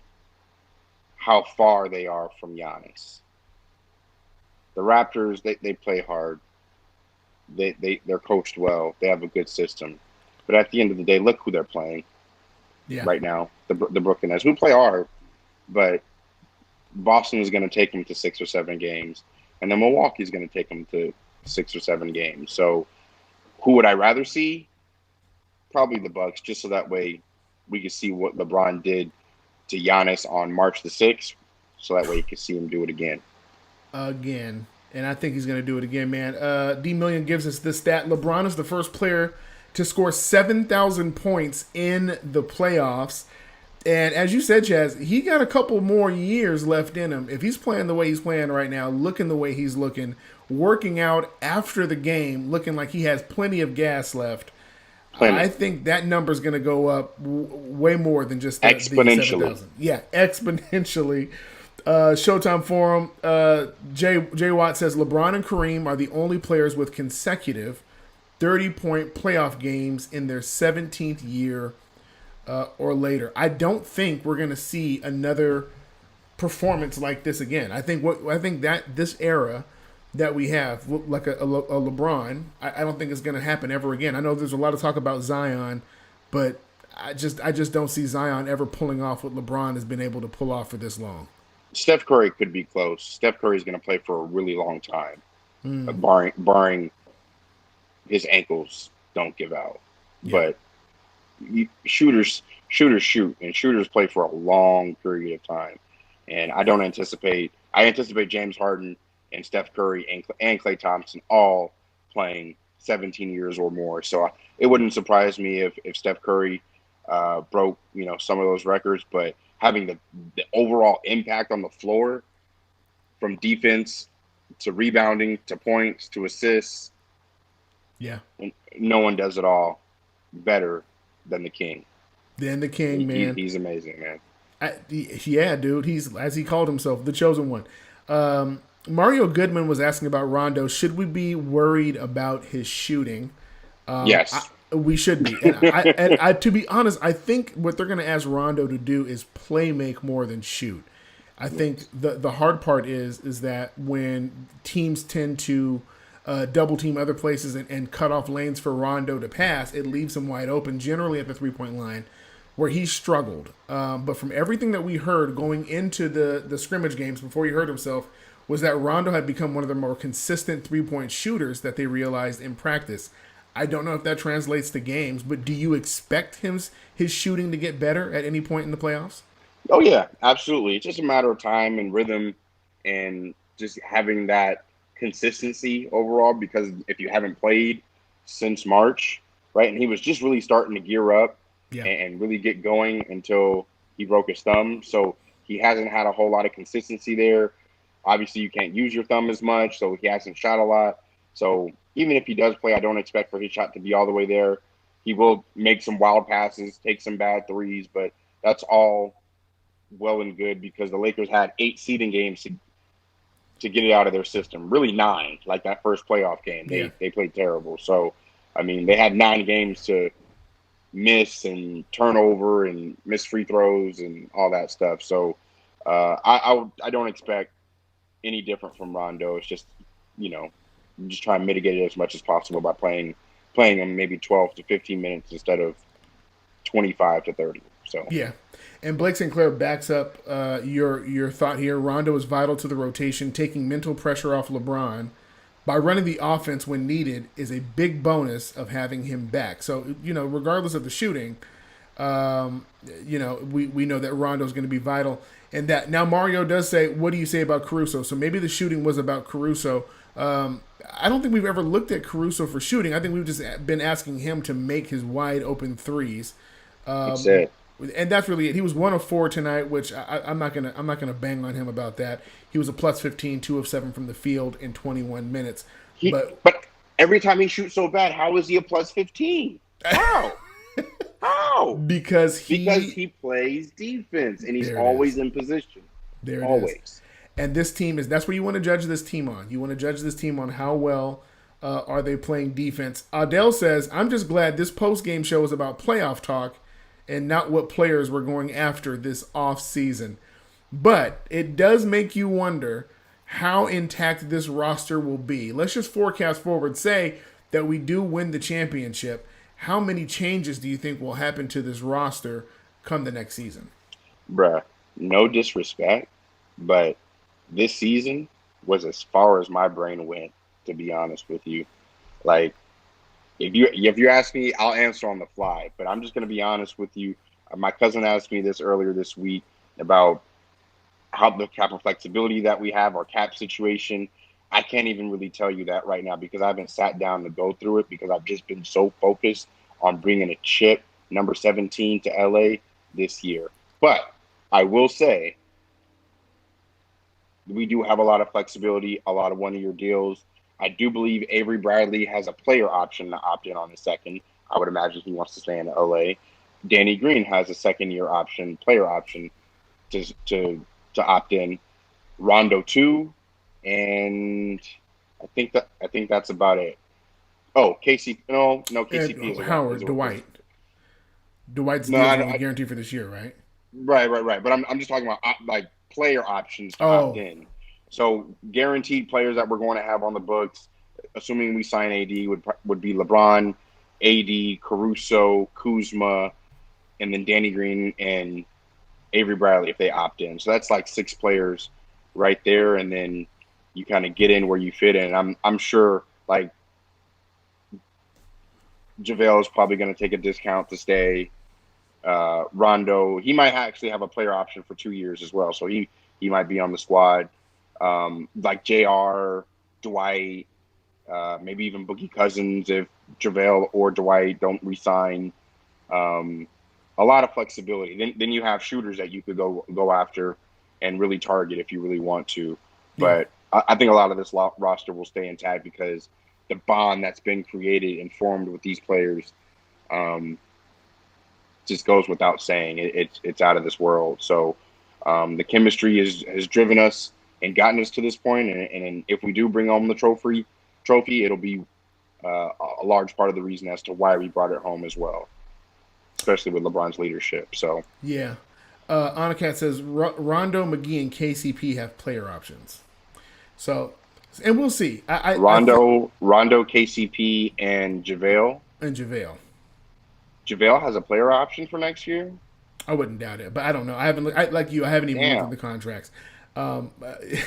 how far they are from Giannis. The Raptors, they play hard. They're coached well. They have a good system. But at the end of the day, look who they're playing right now. The Brooklyn Nets, who play hard, but Boston is going to take them to 6 or 7 games, and then Milwaukee's going to take them to 6 or 7 games. So who would I rather see? Probably the Bucks, just so that way we can see what LeBron did to Giannis on March the 6th, so that way you can see him do it again. And I think he's going to do it again, man. D Million gives us this stat: LeBron is the first player to score 7,000 points in the playoffs. And as you said, Chaz, he got a couple more years left in him. If he's playing the way he's playing right now, looking the way he's looking, working out after the game, looking like he has plenty of gas left, I think that number is going to go up way more than just exponentially. The 7,000. Yeah, exponentially. Showtime Forum, Jay Watt says LeBron and Kareem are the only players with consecutive 30-point playoff games in their 17th year or later. I don't think we're going to see another performance like this again. I think that this era that we have, like a LeBron, I don't think it's going to happen ever again. I know there's a lot of talk about Zion, but I just don't see Zion ever pulling off what LeBron has been able to pull off for this long. Steph Curry could be close. Steph Curry's going to play for a really long time, barring his ankles don't give out. Yeah. But shooters shoot, and shooters play for a long period of time. And I anticipate James Harden and Steph Curry and Klay Thompson all playing 17 years or more. So it wouldn't surprise me if Steph Curry broke some of those records, but having the overall impact on the floor, from defense to rebounding to points to assists, no one does it all better than the King. Man. He's amazing, man. Yeah, dude. He's, as he called himself, the chosen one. Mario Goodman was asking about Rondo. Should we be worried about his shooting? Yes. We should be. And I, to be honest, I think what they're going to ask Rondo to do is play make more than shoot. I think the hard part is that when teams tend to double team other places and cut off lanes for Rondo to pass, it leaves him wide open, generally at the 3-point line, where he struggled. But from everything that we heard going into the scrimmage games before he hurt himself, was that Rondo had become one of the more consistent 3-point shooters that they realized in practice. I don't know if that translates to games, but do you expect his shooting to get better at any point in the playoffs? Oh, yeah, absolutely. It's just a matter of time and rhythm and just having that consistency overall, because if you haven't played since March, right, and he was just really starting to gear up and really get going until he broke his thumb. So he hasn't had a whole lot of consistency there. Obviously, you can't use your thumb as much, so he hasn't shot a lot. So even if he does play, I don't expect for his shot to be all the way there. He will make some wild passes, take some bad threes, but that's all well and good because the Lakers had 8 seeding games to get it out of their system. Really 9, like that first playoff game. They played terrible. So, I mean, they had 9 games to miss and turn over and miss free throws and all that stuff. So I don't expect any different from Rondo. It's just, just try and mitigate it as much as possible by playing him maybe 12 to 15 minutes instead of 25 to 30. So yeah. And Blake Sinclair backs up your thought here. Rondo is vital to the rotation. Taking mental pressure off LeBron by running the offense when needed is a big bonus of having him back. So, regardless of the shooting, We know that Rondo's going to be vital. And that now Mario does say, what do you say about Caruso? So maybe the shooting was about Caruso. I don't think we've ever looked at Caruso for shooting. I think we've just been asking him to make his wide open threes. That's Um, it. and that's really it. He was 1 of 4 tonight, which I'm not gonna bang on him about that. He was a plus 15, 2 of 7 from the field in 21 minutes. But But every time he shoots so bad, how is he a plus 15? How? How? because Because he he plays defense and he's there it is. always in position. There it is. Always. And this team is that's what you want to judge this team on. You want to judge this team on how well are they playing defense. Adele says, I'm just glad this post game show is about playoff talk and not what players we're going after this off season. But it does make you wonder how intact this roster will be. Let's just forecast forward. Say that we do win the championship. How many changes do you think will happen to this roster come the next season? Bruh, no disrespect, but this season was as far as my brain went, to be honest with you. Like, if you ask me, I'll answer on the fly. But I'm just gonna be honest with you. My cousin asked me this earlier this week about how the cap and flexibility that we have, our cap situation. I can't even really tell you that right now because I haven't sat down to go through it because I've just been so focused on bringing a chip number 17 to LA this year. But I will say we do have a lot of flexibility, a lot of 1 year deals. I do believe Avery Bradley has a player option to opt in on the second. I would imagine he wants to stay in LA. Danny Green has a 2nd-year option, player option to opt in. Rondo too, and I think that's about it. Oh, KCP is a Howard, is a, Dwight. Dwight's no, deal is only guaranteed for this year, right? right. But I'm just talking about like player options to opt Oh, in. So guaranteed players that we're going to have on the books, assuming we sign AD, would be LeBron, AD, Caruso, Kuzma, and then Danny Green and Avery Bradley if they opt in. So that's like 6 players right there, and then you kind of get in where you fit in. I'm sure like JaVale is probably going to take a discount to stay. Rondo, he might actually have a player option for 2 years as well, so he might be on the squad. Like JR, Dwight, maybe even Boogie Cousins if JaVale or Dwight don't resign. A lot of flexibility. Then you have shooters that you could go after and really target if you really want to. yeah. But I think a lot of this roster will stay intact because the bond that's been created and formed with these players just goes without saying. It's out of this world. So the chemistry has driven us and gotten us to this point. And if we do bring home the trophy, it'll be a large part of the reason as to why we brought it home as well, especially with LeBron's leadership. So Yeah. Anakat says Rondo, McGee, and KCP have player options. So, and we'll see. Rondo, KCP, and JaVale. And JaVale. JaVale has a player option for next year. I wouldn't doubt it, but I don't know. I haven't like you. I haven't even looked at Damn. the contracts. Yeah,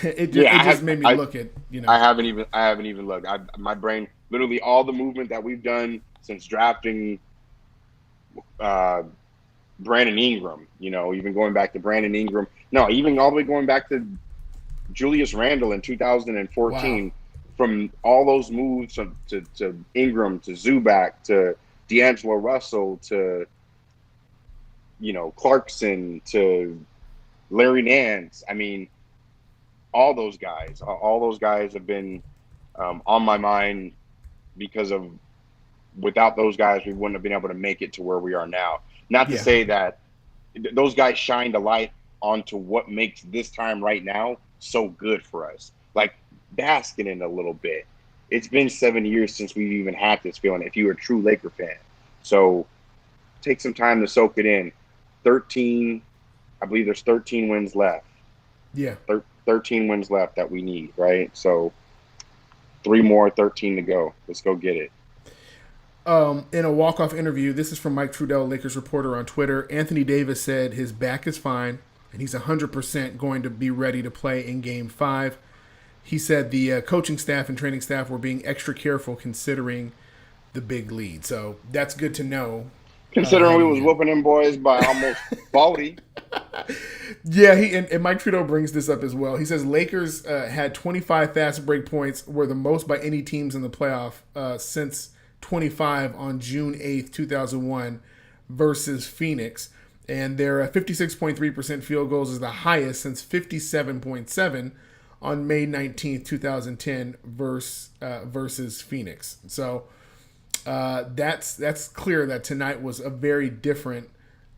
It just made me look at I haven't even looked. My brain, literally all the movement that we've done since drafting Brandon Ingram. Even going back to Brandon Ingram. No, even all the way going back to Julius Randle in 2014. Wow. From all those moves to Ingram to Zubac to D'Angelo Russell to Clarkson to Larry Nance. I mean, all those guys have been on my mind because of without those guys, we wouldn't have been able to make it to where we are now. Not to Yeah. say that those guys shined a light onto what makes this time right now so good for us. Like basking in a little bit. It's been 7 years since we've even had this feeling if you're a true Laker fan. So take some time to soak it in. 13, I believe there's 13 wins left. Yeah. 13 wins left that we need, right? So 3 more, 13 to go. Let's go get it. In a walk-off interview, this is from Mike Trudell, Lakers reporter on Twitter. Anthony Davis said his back is fine and he's 100% going to be ready to play in Game 5. He said the coaching staff and training staff were being extra careful considering the big lead. So that's good to know Considering we was whooping them boys by almost 40. Yeah, and Mike Trudeau brings this up as well. He says Lakers had 25 fast break points, were the most by any teams in the playoff since 25 on June 8th, 2001 versus Phoenix. And their 56.3% field goals is the highest since 57.7 on May 19th, 2010 versus Phoenix. So that's clear that tonight was a very different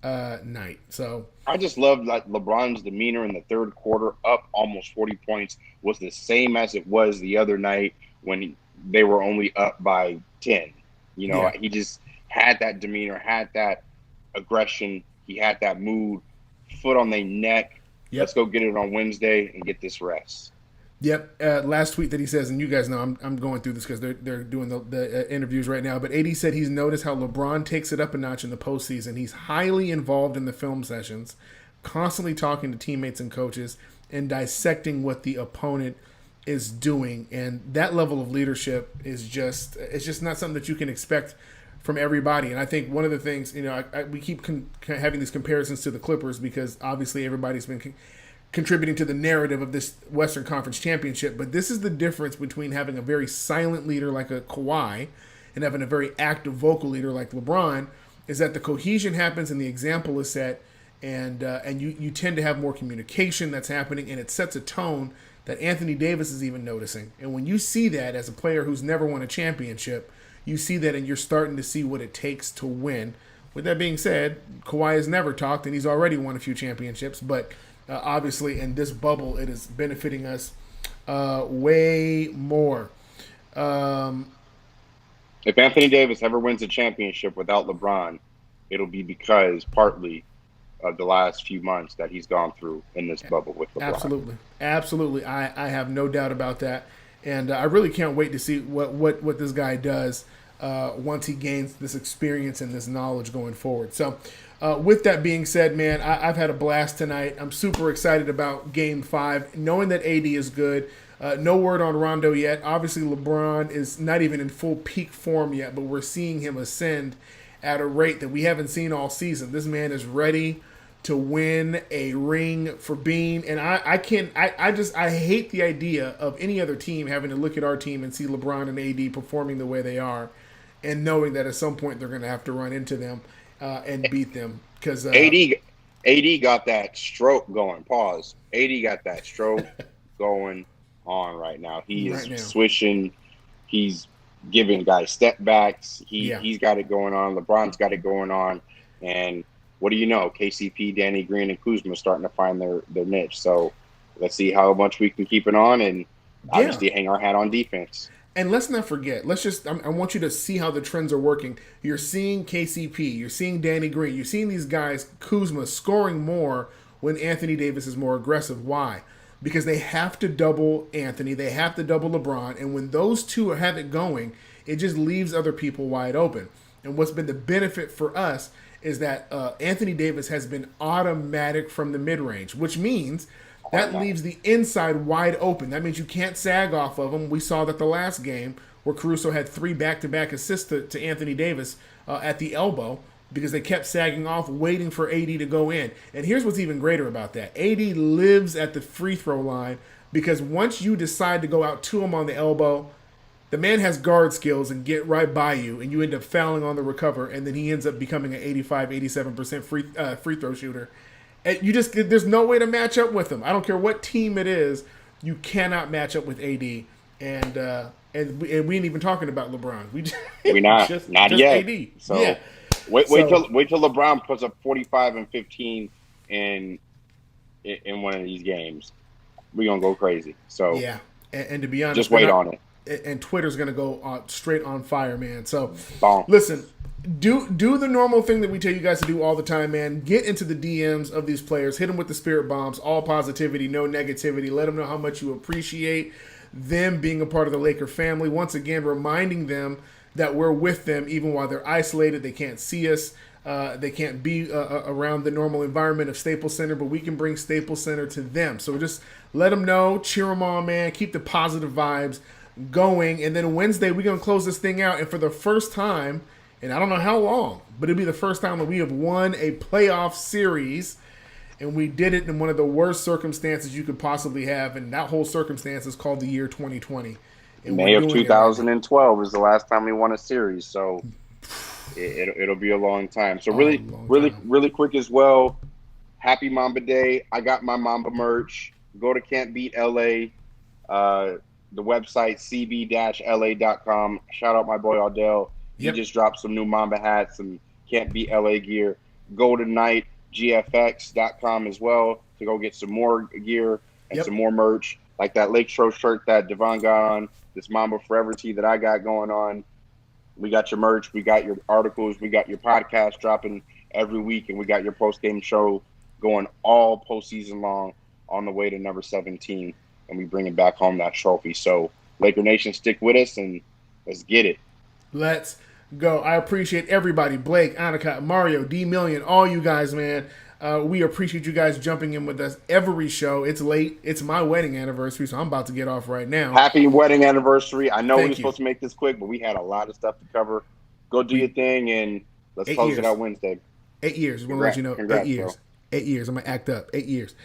night. So I just love like LeBron's demeanor in the third quarter, up almost 40 points, was the same as it was the other night when they were only up by 10. You know, He just had that demeanor, had that aggression. He had that mood, foot on their neck. Yep. Let's go get it on Wednesday and get this rest. Yep. Last tweet that he says, and you guys know I'm going through this because they're doing the interviews right now, but AD said he's noticed how LeBron takes it up a notch in the postseason. He's highly involved in the film sessions, constantly talking to teammates and coaches, and dissecting what the opponent is doing. And that level of leadership is just not something that you can expect from everybody. And I think one of the things, we keep having these comparisons to the Clippers because obviously everybody's been contributing to the narrative of this Western Conference championship. But this is the difference between having a very silent leader like a Kawhi and having a very active vocal leader like LeBron, is that the cohesion happens and the example is set, and you tend to have more communication that's happening, and it sets a tone that Anthony Davis is even noticing. And when you see that as a player who's never won a championship, you see that and you're starting to see what it takes to win. With that being said, Kawhi has never talked, and he's already won a few championships, but obviously, in this bubble, it is benefiting us way more. If Anthony Davis ever wins a championship without LeBron, it'll be because partly of the last few months that he's gone through in this bubble with LeBron. Absolutely. I have no doubt about that. And I really can't wait to see what this guy does once he gains this experience and this knowledge going forward. So, with that being said, man, I've had a blast tonight. I'm super excited about Game 5, knowing that AD is good. No word on Rondo yet. Obviously, LeBron is not even in full peak form yet, but we're seeing him ascend at a rate that we haven't seen all season. This man is ready to win a ring for Bean, and I hate the idea of any other team having to look at our team and see LeBron and AD performing the way they are, and knowing that at some point they're going to have to run into them and beat them. Because AD got that stroke going. Pause. AD got that stroke going on right now. He is swishing. He's giving guys step backs. He's got it going on. LeBron's got it going on. And what do you know? KCP, Danny Green, and Kuzma starting to find their niche. So let's see how much we can keep it on, and obviously hang our hat on defense. And let's not forget, I want you to see how the trends are working. You're seeing KCP, you're seeing Danny Green, you're seeing these guys, Kuzma, scoring more when Anthony Davis is more aggressive. Why? Because they have to double Anthony, they have to double LeBron, and when those two have it going, it just leaves other people wide open. And what's been the benefit for us is that Anthony Davis has been automatic from the mid-range, which means that leaves the inside wide open. That means you can't sag off of him. We saw that the last game where Caruso had 3 back-to-back assists to Anthony Davis at the elbow because they kept sagging off, waiting for AD to go in. And here's what's even greater about that. AD lives at the free throw line because once you decide to go out to him on the elbow, the man has guard skills and get right by you, and you end up fouling on the recover, and then he ends up becoming an 85, 87% free throw shooter. And there's no way to match up with him. I don't care what team it is, you cannot match up with AD. And we ain't even talking about LeBron. We're not just yet. AD. So yeah. wait till LeBron puts up 45 and 15 in one of these games. We're gonna go crazy. So yeah, and to be honest, just wait on it. And Twitter's going to go straight on fire, man. So, Bonk. Listen, do the normal thing that we tell you guys to do all the time, man. Get into the DMs of these players. Hit them with the spirit bombs. All positivity, no negativity. Let them know how much you appreciate them being a part of the Laker family. Once again, reminding them that we're with them even while they're isolated. They can't see us. They can't be around the normal environment of Staples Center, but we can bring Staples Center to them. So just let them know. Cheer them on, man. Keep the positive vibes going, and then Wednesday we're going to close this thing out, and for the first time and I don't know how long, but it'll be the first time that we have won a playoff series, and we did it in one of the worst circumstances you could possibly have, and that whole circumstance is called the year 2020. And May we're of doing it right now. 2012 is the last time we won a series, so it'll be a long time. So really quick as well. Happy Mamba Day! I got my Mamba merch. Go to Can't Beat LA. The website cb-la.com. Shout out my boy Aldell. He just dropped some new Mamba hats, some Can't Beat LA gear. Golden Knight GFX.com as well to go get some more gear and some more merch, like that Lake Shore shirt that Devon got on, this Mamba Forever tee that I got going on. We got your merch, we got your articles, we got your podcast dropping every week, and we got your post-game show going all postseason long on the way to number 17, and we bringing back home that trophy. So Laker Nation, stick with us, and let's get it. Let's go. I appreciate everybody. Blake, Annika, Mario, D Million, all you guys, man. We appreciate you guys jumping in with us every show. It's late. It's my wedding anniversary, so I'm about to get off right now. Happy wedding anniversary. I know we were supposed to make this quick, but we had a lot of stuff to cover. Go do your thing, and let's close it out Wednesday. 8 years. I want to let you know. Congrats, 8 years. bro. 8 years. I'm going to act up. 8 years.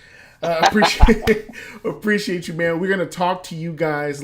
Appreciate you, man. We're going to talk to you guys